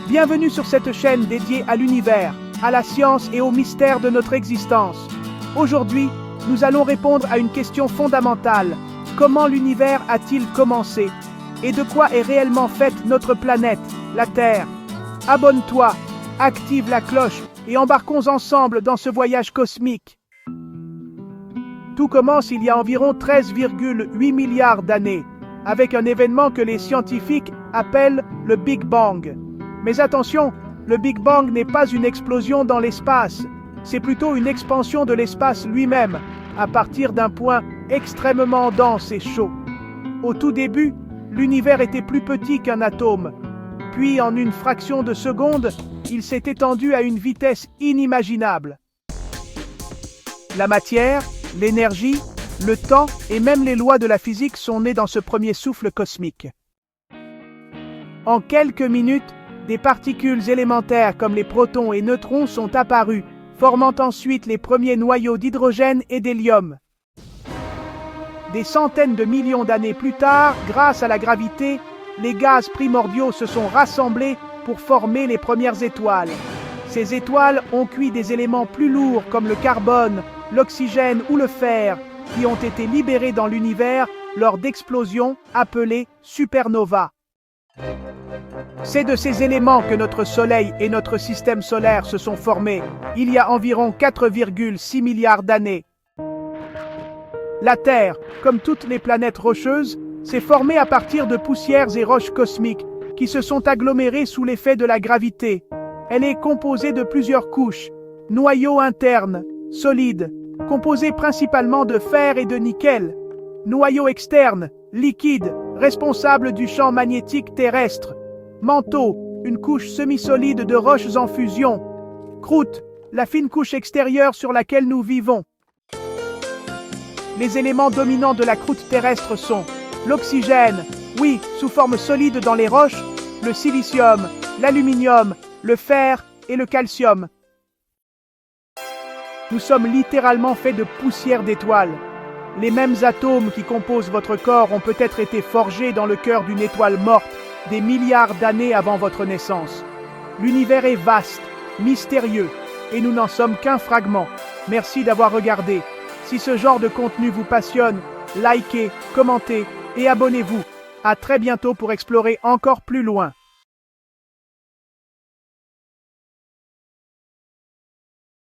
Bienvenue sur cette chaîne dédiée à l'univers, à la science et aux mystères de notre existence. Aujourd'hui, nous allons répondre à une question fondamentale. Comment l'univers a-t-il commencé? Et de quoi est réellement faite notre planète, la Terre? Abonne-toi, active la cloche et embarquons ensemble dans ce voyage cosmique. Tout commence il y a environ 13,8 milliards d'années, avec un événement que les scientifiques appellent le Big Bang. Mais attention, le Big Bang n'est pas une explosion dans l'espace, c'est plutôt une expansion de l'espace lui-même, à partir d'un point extrêmement dense et chaud. Au tout début, l'univers était plus petit qu'un atome, puis en une fraction de seconde, il s'est étendu à une vitesse inimaginable. La matière, l'énergie, le temps et même les lois de la physique sont nés dans ce premier souffle cosmique. En quelques minutes, des particules élémentaires comme les protons et neutrons sont apparus, formant ensuite les premiers noyaux d'hydrogène et d'hélium. Des centaines de millions d'années plus tard, grâce à la gravité, les gaz primordiaux se sont rassemblés pour former les premières étoiles. Ces étoiles ont cuit des éléments plus lourds comme le carbone, l'oxygène ou le fer, qui ont été libérés dans l'univers lors d'explosions appelées supernovas. C'est de ces éléments que notre Soleil et notre système solaire se sont formés, il y a environ 4,6 milliards d'années. La Terre, comme toutes les planètes rocheuses, s'est formée à partir de poussières et roches cosmiques qui se sont agglomérées sous l'effet de la gravité. Elle est composée de plusieurs couches, noyau interne, solide, composé principalement de fer et de nickel, noyau externe, liquide, responsable du champ magnétique terrestre, manteau, une couche semi-solide de roches en fusion, croûte, la fine couche extérieure sur laquelle nous vivons. Les éléments dominants de la croûte terrestre sont l'oxygène, oui, sous forme solide dans les roches, le silicium, l'aluminium, le fer et le calcium. Nous sommes littéralement faits de poussière d'étoiles. Les mêmes atomes qui composent votre corps ont peut-être été forgés dans le cœur d'une étoile morte des milliards d'années avant votre naissance. L'univers est vaste, mystérieux, et nous n'en sommes qu'un fragment. Merci d'avoir regardé. Si ce genre de contenu vous passionne, likez, commentez et abonnez-vous. À très bientôt pour explorer encore plus loin.